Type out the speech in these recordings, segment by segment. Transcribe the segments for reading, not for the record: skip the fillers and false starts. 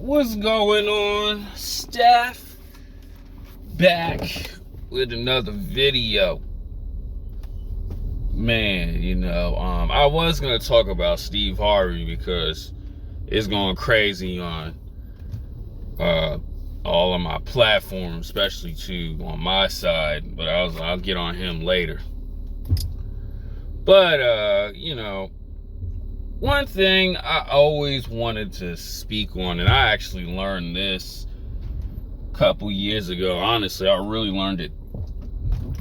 What's going on, Steph? Back with another video. Man, I was gonna talk about Steve Harvey because it's going crazy on all of my platforms, especially too on my side. But I'll get on him later. But one thing I always wanted to speak on, and I actually learned this a couple years ago. Honestly, I really learned it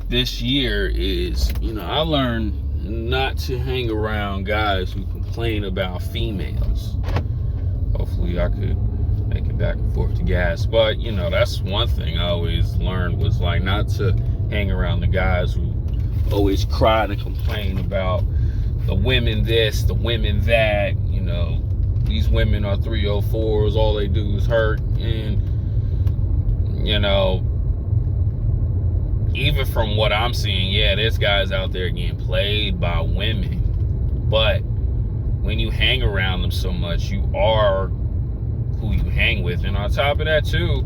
this year, is, I learned not to hang around guys who complain about females. Hopefully I could make it back and forth to gas. But, that's one thing I always learned, was like not to hang around the guys who always cry and complain about the women this, the women that, these women are 304s, all they do is hurt. And, even from what I'm seeing, there's guys out there getting played by women. But when you hang around them so much, you are who you hang with. And on top of that too,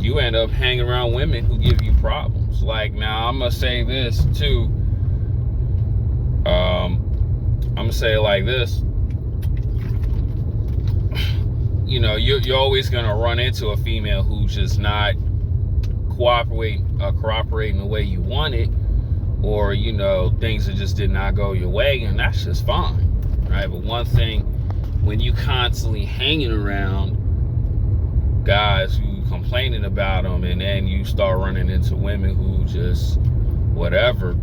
you end up hanging around women who give you problems. Like, now I'm gonna say this too. I'm gonna say it like this. You're always gonna run into a female who's just not cooperating the way you want it, or things that just did not go your way, and that's just fine, right? But one thing, when you constantly hanging around guys who complaining about them, and then you start running into women who just whatever,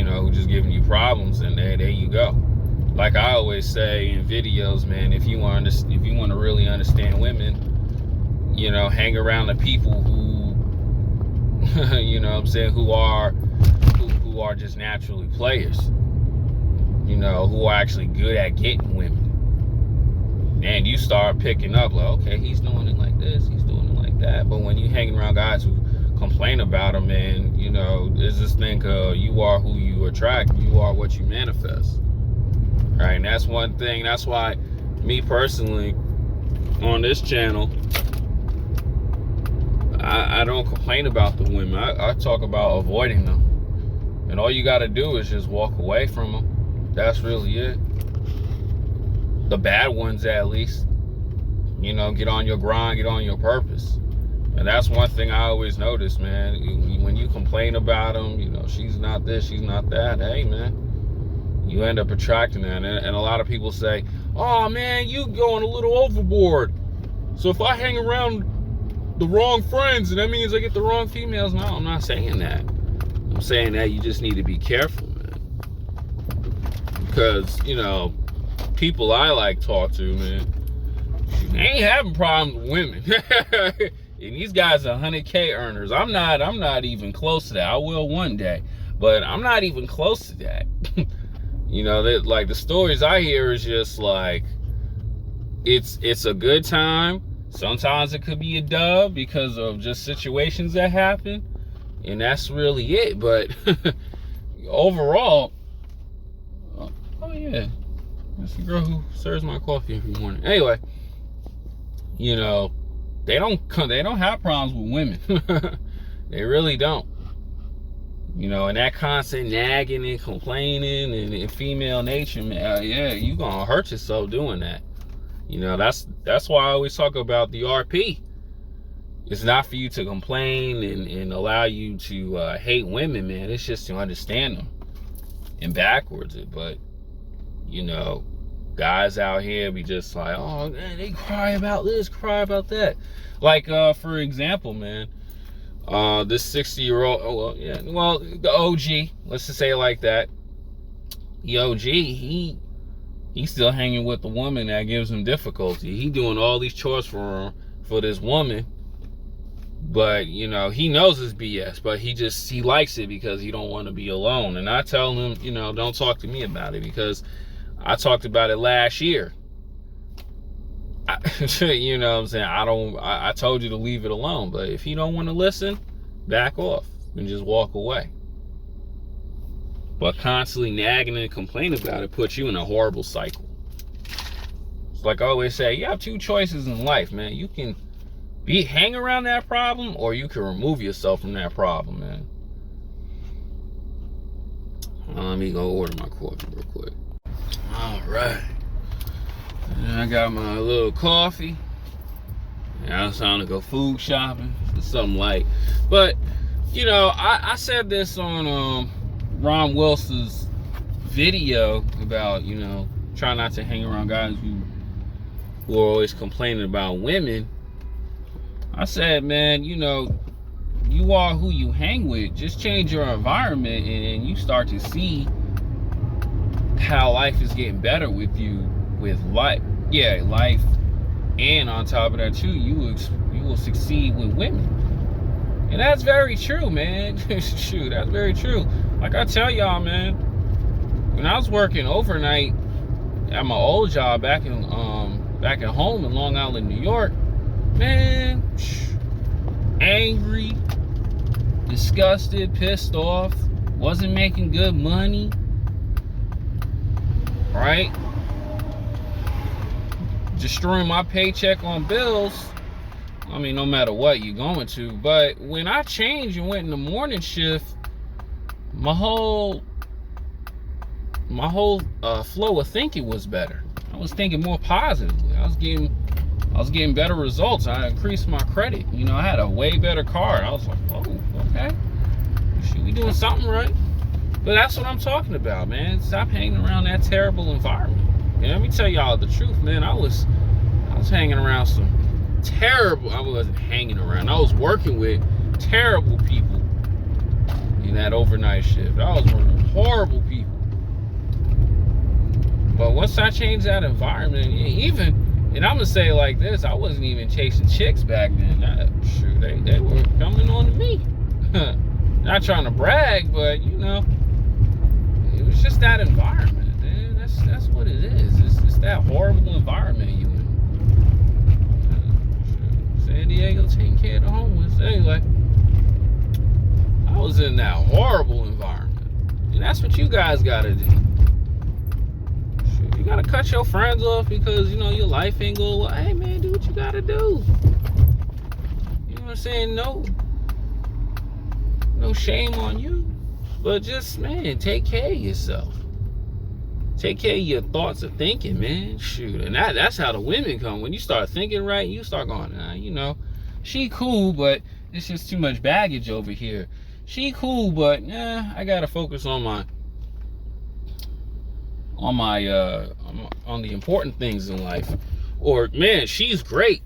who just giving you problems, and there you go. Like I always say in videos, man, if you want to really understand women, hang around the people who, who are just naturally players, who are actually good at getting women. And you start picking up, like, okay, he's doing it like this, he's doing it like that. But when you hanging around guys who complain about them, and there's this thing, you are who you attract, you are what you manifest, right? And that's one thing. That's why me personally on this channel, I don't complain about the women. I talk about avoiding them, and all you got to do is just walk away from them. That's really it. The bad ones, at least, get on your grind, get on your purpose. And that's one thing I always notice, man. When you complain about them, she's not this, she's not that. Hey, man, you end up attracting that. And a lot of people say, oh, man, you going a little overboard. So if I hang around the wrong friends, and that means I get the wrong females. No, I'm not saying that. I'm saying that you just need to be careful, man. Because, people I like talk to, man, they ain't having problems with women. And these guys are 100K earners. I'm not even close to that. I will one day, but I'm not even close to that. Like the stories I hear is just like, it's a good time. Sometimes it could be a dub because of just situations that happen, and that's really it. But overall, oh yeah, that's the girl who serves my coffee every morning. Anyway, they don't have problems with women. They really don't. And that constant nagging and complaining and female nature, man, you gonna hurt yourself doing that. That's why I always talk about the RP. It's not for you to complain and allow you to hate women, man. It's just to understand them and backwards it. But, guys out here be just like, oh, man, they cry about this, cry about that. Like, for example, man, this 60-year-old, the OG, let's just say it like that. The OG, he's still hanging with the woman that gives him difficulty. He doing all these chores for this woman, but he knows it's BS, but he likes it because he don't want to be alone. And I tell him, don't talk to me about it, because I talked about it last year. You know what I'm saying? I told you to leave it alone, but if you don't want to listen, back off and just walk away. But constantly nagging and complaining about it puts you in a horrible cycle. It's like I always say, you have two choices in life, man. You can hang around that problem, or you can remove yourself from that problem, man. Let me go order my coffee real quick. All right. And I got my little coffee. Now it's time to go food shopping for something light. But, you know, I said this on Ron Wilson's video about, you know, try not to hang around guys who are always complaining about women. I said, man, you know, you are who you hang with. Just change your environment and you start to see how life is getting better with you, with life. Yeah, life. And on top of that too, you will succeed with women. And that's very true, man. Shoot, that's very true. Like I tell y'all, man, when I was working overnight at my old job back at home in Long Island, New York, man, angry, disgusted, pissed off, wasn't making good money, right? Destroying my paycheck on bills. I mean, no matter what you're going to. But when I changed and went in the morning shift, my whole flow of thinking was better. I was thinking more positively. I was getting better results. I increased my credit. You know, I had a way better card. I was like, oh, okay. Shoot, we doing something right. But that's what I'm talking about, man. Stop hanging around that terrible environment. And let me tell y'all the truth, man. I was hanging around some terrible. I wasn't hanging around. I was working with terrible people in that overnight shift. I was working with horrible people. But once I changed that environment, and I'm gonna say it like this, I wasn't even chasing chicks back then. Shoot, they were coming on to me. Not trying to brag, but you know, it was just that environment, man. That's what it is. It's that horrible environment you in. San Diego taking care of the homeless. Anyway, I was in that horrible environment, and that's what you guys gotta do. You gotta cut your friends off because, you know, your life ain't going well. Hey, man, do what you gotta do. You know what I'm saying? No shame on you. But just, man, take care of yourself. Take care of your thoughts of thinking, man. Shoot. And that's how the women come. When you start thinking right, you start going, you know, she cool, but it's just too much baggage over here. She cool, but, I gotta focus on the important things in life. Or, man, she's great.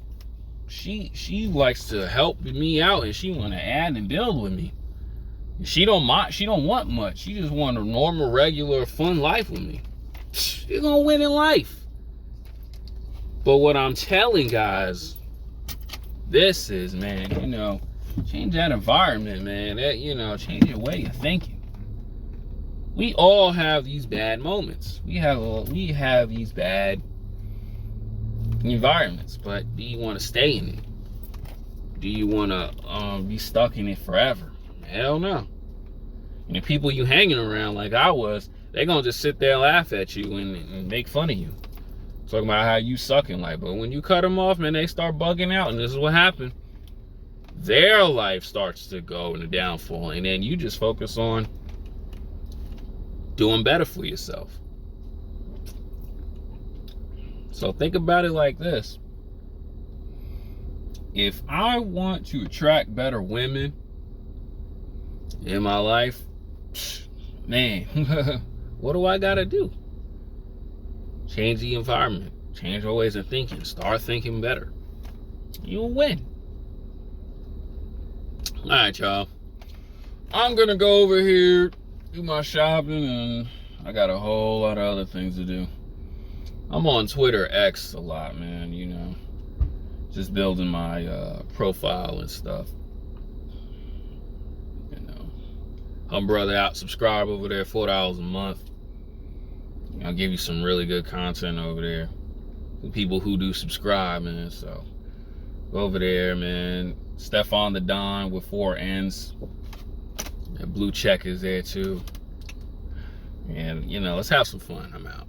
She likes to help me out, and she want to add and build with me. She don't want much. She just want a normal, regular, fun life with me. You're gonna win in life. But what I'm telling guys, this is, man, you know, change that environment, man. That, you know, change your way of thinking. We all have these bad moments. We have these bad environments, but do you want to stay in it? Do you want to be stuck in it forever? Hell no. And the people you hanging around like I was, they're going to just sit there and laugh at you and make fun of you. Talking about how you suck in life. But when you cut them off, man, they start bugging out, and this is what happened. Their life starts to go in the downfall, and then you just focus on doing better for yourself. So think about it like this. If I want to attract better women in my life, man, what do I gotta do? Change the environment, change our ways of thinking, start thinking better. You'll win. All right, y'all. I'm gonna go over here, do my shopping, and I got a whole lot of other things to do. I'm on Twitter X a lot, man, you know, just building my profile and stuff. You know, I'm brother out, subscribe over there, $4 a month. I'll give you some really good content over there. For people who do subscribe, man, so go over there, man. stephanthadon with 4 N's. That blue check is there too. And, you know, let's have some fun. I'm out.